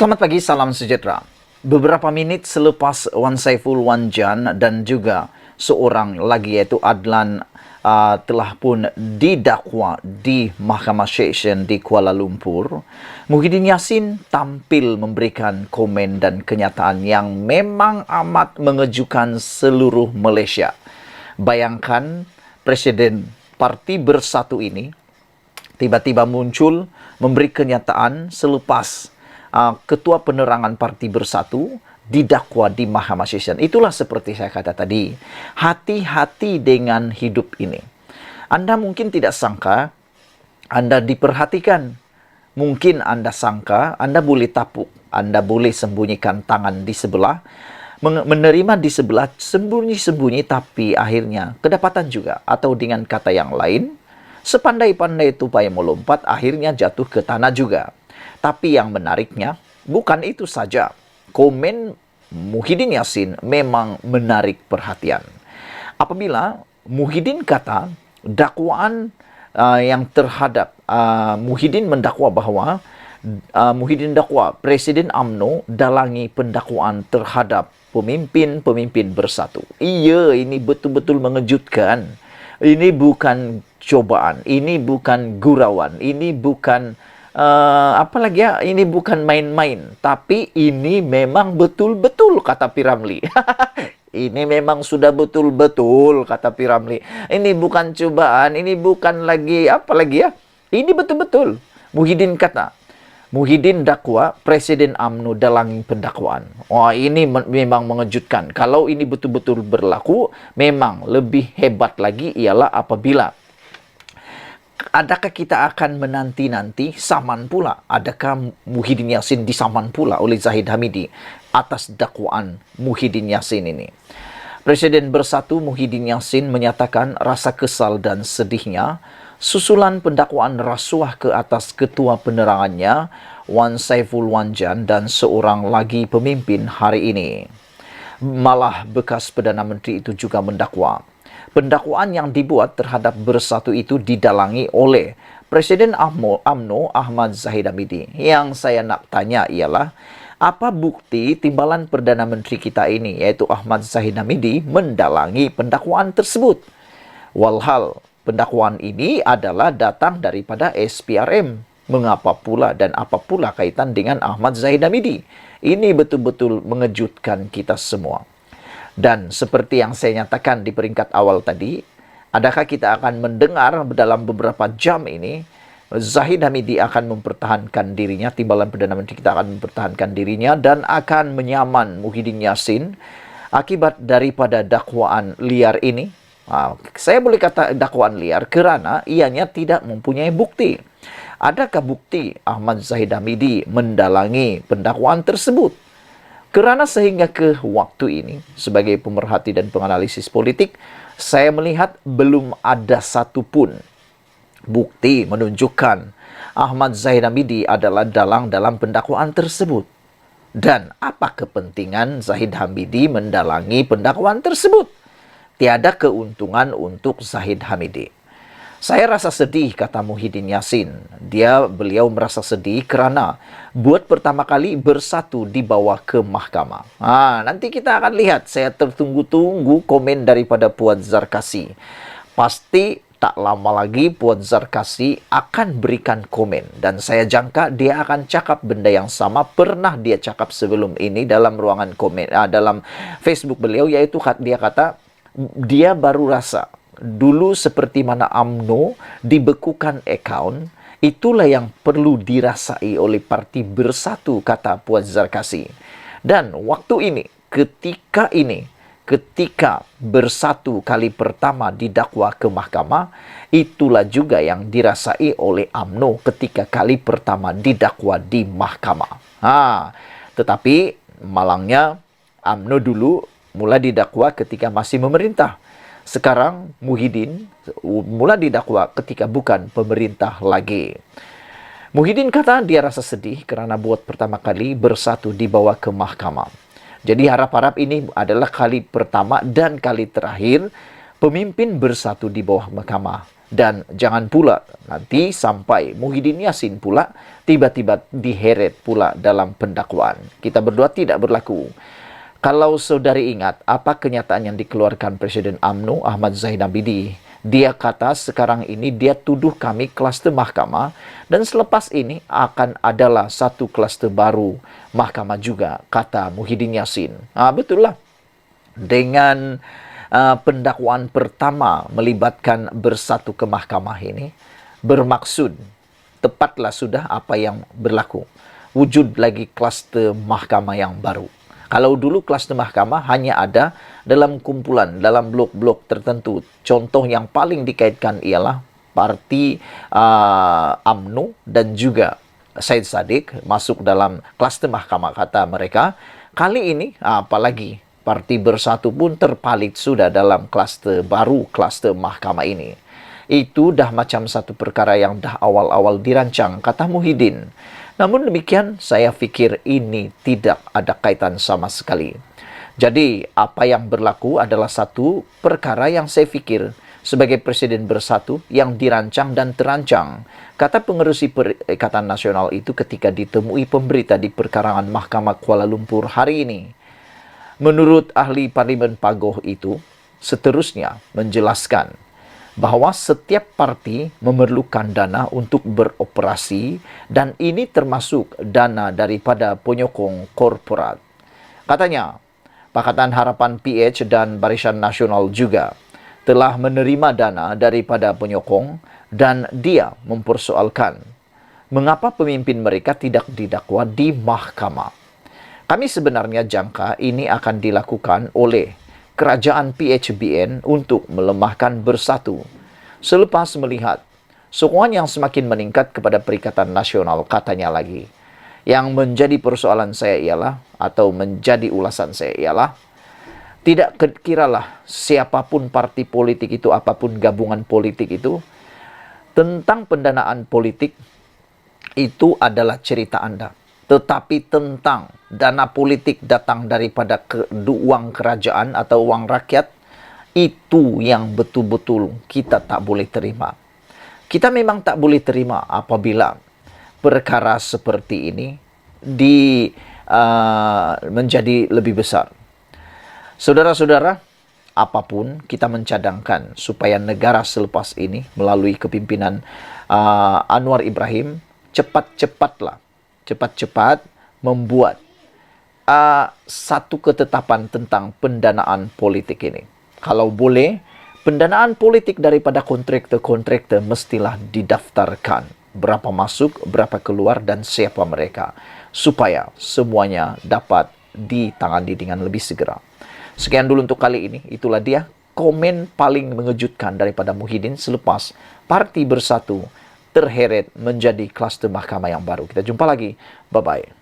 Selamat pagi, salam sejahtera. Beberapa menit selepas Wan Saiful Wanjan dan juga seorang lagi yaitu Adlan telah pun didakwa di Mahkamah Session di Kuala Lumpur, Muhyiddin Yassin tampil memberikan komen dan kenyataan yang memang amat mengejutkan seluruh Malaysia. Bayangkan Presiden Parti Bersatu ini tiba-tiba muncul memberi kenyataan selepas Ketua Penerangan Parti Bersatu didakwa di Mahkamah Session. Itulah seperti saya kata tadi, hati-hati dengan hidup ini. Anda mungkin tidak sangka Anda diperhatikan. Mungkin Anda sangka Anda boleh tapuk, Anda boleh sembunyikan tangan di sebelah, menerima di sebelah sembunyi-sembunyi, tapi akhirnya kedapatan juga. Atau dengan kata yang lain, sepandai-pandai tupai melompat, akhirnya jatuh ke tanah juga. Tapi yang menariknya, bukan itu saja. Komen Muhyiddin Yassin memang menarik perhatian. Apabila Muhyiddin kata dakwaan yang terhadap Muhyiddin mendakwa bahawa Muhyiddin dakwa Presiden UMNO dalangi pendakwaan terhadap pemimpin-pemimpin bersatu. Iya, ini betul-betul mengejutkan. Ini bukan cobaan, ini bukan gurauan, ini bukan apalagi ya, ini bukan main-main, tapi ini memang betul-betul, kata Piramli. Ini memang sudah betul-betul, kata Piramli. Ini bukan cobaan, ini bukan lagi apalagi ya, ini betul-betul. Muhyiddin kata, Muhyiddin dakwa Presiden UMNO dalangi pendakwaan. Wah, ini memang mengejutkan. Kalau ini betul-betul berlaku, memang lebih hebat lagi ialah apabila adakah kita akan menanti-nanti saman pula? Adakah Muhyiddin Yassin disaman pula oleh Zahid Hamidi atas dakwaan Muhyiddin Yassin ini? Presiden Bersatu Muhyiddin Yassin menyatakan rasa kesal dan sedihnya susulan pendakwaan rasuah ke atas ketua penerangannya Wan Saiful Wanjan dan seorang lagi pemimpin hari ini. Malah bekas Perdana Menteri itu juga mendakwa. Pendakwaan yang dibuat terhadap Bersatu itu didalangi oleh Presiden UMNO Ahmad Zahid Hamidi. Yang saya nak tanya ialah, apa bukti timbalan Perdana Menteri kita ini, yaitu Ahmad Zahid Hamidi, mendalangi pendakwaan tersebut? Walhal, pendakwaan ini adalah datang daripada SPRM. Mengapa pula dan apa pula kaitan dengan Ahmad Zahid Hamidi? Ini betul-betul mengejutkan kita semua. Dan seperti yang saya nyatakan di peringkat awal tadi, adakah kita akan mendengar dalam beberapa jam ini Zahid Hamidi akan mempertahankan dirinya, timbalan Perdana Menteri kita akan mempertahankan dirinya dan akan menyaman Muhyiddin Yassin akibat daripada dakwaan liar ini? Saya boleh kata dakwaan liar kerana ianya tidak mempunyai bukti. Adakah bukti Ahmad Zahid Hamidi mendalangi pendakwaan tersebut? Kerana sehingga ke waktu ini, sebagai pemerhati dan penganalisis politik, saya melihat belum ada satupun bukti menunjukkan Ahmad Zahid Hamidi adalah dalang dalam pendakwaan tersebut. Dan apa kepentingan Zahid Hamidi mendalangi pendakwaan tersebut? Tiada keuntungan untuk Zahid Hamidi. Saya rasa sedih, kata Muhyiddin Yassin. Beliau merasa sedih kerana buat pertama kali Bersatu dibawa ke mahkamah. Nanti kita akan lihat. Saya tertunggu-tunggu komen daripada Puan Zarkasi. Pasti tak lama lagi Puan Zarkasi akan berikan komen. Dan saya jangka dia akan cakap benda yang sama. Pernah dia cakap sebelum ini dalam ruangan komen, dalam Facebook beliau, iaitu dia kata, dia baru rasa dulu seperti mana UMNO dibekukan akaun, itulah yang perlu dirasai oleh Parti Bersatu, kata Puan Zarkasi. Dan waktu ini, ketika Bersatu kali pertama didakwa ke mahkamah, itulah juga yang dirasai oleh UMNO ketika kali pertama didakwa di mahkamah. Tetapi malangnya UMNO dulu mula didakwa ketika masih memerintah. Sekarang Muhyiddin mula didakwa ketika bukan pemerintah lagi. Muhyiddin kata dia rasa sedih kerana buat pertama kali Bersatu dibawa ke mahkamah. Jadi harap-harap ini adalah kali pertama dan kali terakhir pemimpin Bersatu di bawah mahkamah. Dan jangan pula nanti sampai Muhyiddin Yassin pula tiba-tiba diheret pula dalam pendakwaan. Kita berdua tidak berlaku. Kalau saudari ingat apa kenyataan yang dikeluarkan Presiden UMNO Ahmad Zahid Abidi, dia kata sekarang ini dia tuduh kami kluster mahkamah dan selepas ini akan adalah satu kluster baru mahkamah juga, kata Muhyiddin Yassin. Betul lah. Dengan pendakwaan pertama melibatkan Bersatu ke Mahkamah ini bermaksud tepatlah sudah apa yang berlaku. Wujud lagi kluster mahkamah yang baru. Kalau dulu kluster mahkamah hanya ada dalam kumpulan, dalam blok-blok tertentu. Contoh yang paling dikaitkan ialah parti UMNO dan juga Syed Saddiq masuk dalam kluster mahkamah, kata mereka. Kali ini apalagi parti Bersatu pun terpalit sudah dalam kluster baru, kluster mahkamah ini. Itu dah macam satu perkara yang dah awal-awal dirancang, kata Muhyiddin. Namun demikian, saya fikir ini tidak ada kaitan sama sekali. Jadi, apa yang berlaku adalah satu perkara yang saya fikir sebagai Presiden Bersatu yang dirancang dan terancang. Kata pengerusi Perikatan Nasional itu ketika ditemui pemberita di perkarangan Mahkamah Kuala Lumpur hari ini. Menurut ahli Parlimen Pagoh itu, seterusnya menjelaskan bahwa setiap parti memerlukan dana untuk beroperasi dan ini termasuk dana daripada penyokong korporat. Katanya, Pakatan Harapan PH dan Barisan Nasional juga telah menerima dana daripada penyokong dan dia mempersoalkan mengapa pemimpin mereka tidak didakwa di mahkamah. Kami sebenarnya jangka ini akan dilakukan oleh kerajaan PHBN untuk melemahkan Bersatu. Selepas melihat sokongan yang semakin meningkat kepada Perikatan Nasional, katanya lagi. Yang menjadi persoalan saya ialah, atau menjadi ulasan saya ialah, tidak kiralah siapapun parti politik itu, apapun gabungan politik itu, tentang pendanaan politik itu adalah cerita Anda. Tetapi tentang dana politik datang daripada uang kerajaan atau uang rakyat, itu yang betul-betul kita tak boleh terima. Kita memang tak boleh terima apabila perkara seperti ini menjadi lebih besar. Saudara-saudara, apapun kita mencadangkan supaya negara selepas ini melalui kepimpinan Anwar Ibrahim cepat-cepat membuat satu ketetapan tentang pendanaan politik ini. Kalau boleh, pendanaan politik daripada kontraktor-kontraktor mestilah didaftarkan. Berapa masuk, berapa keluar dan siapa mereka. Supaya semuanya dapat ditangani dengan lebih segera. Sekian dulu untuk kali ini. Itulah dia komen paling mengejutkan daripada Muhyiddin selepas Parti Bersatu terheret menjadi kluster mahkamah yang baru. Kita jumpa lagi. Bye-bye.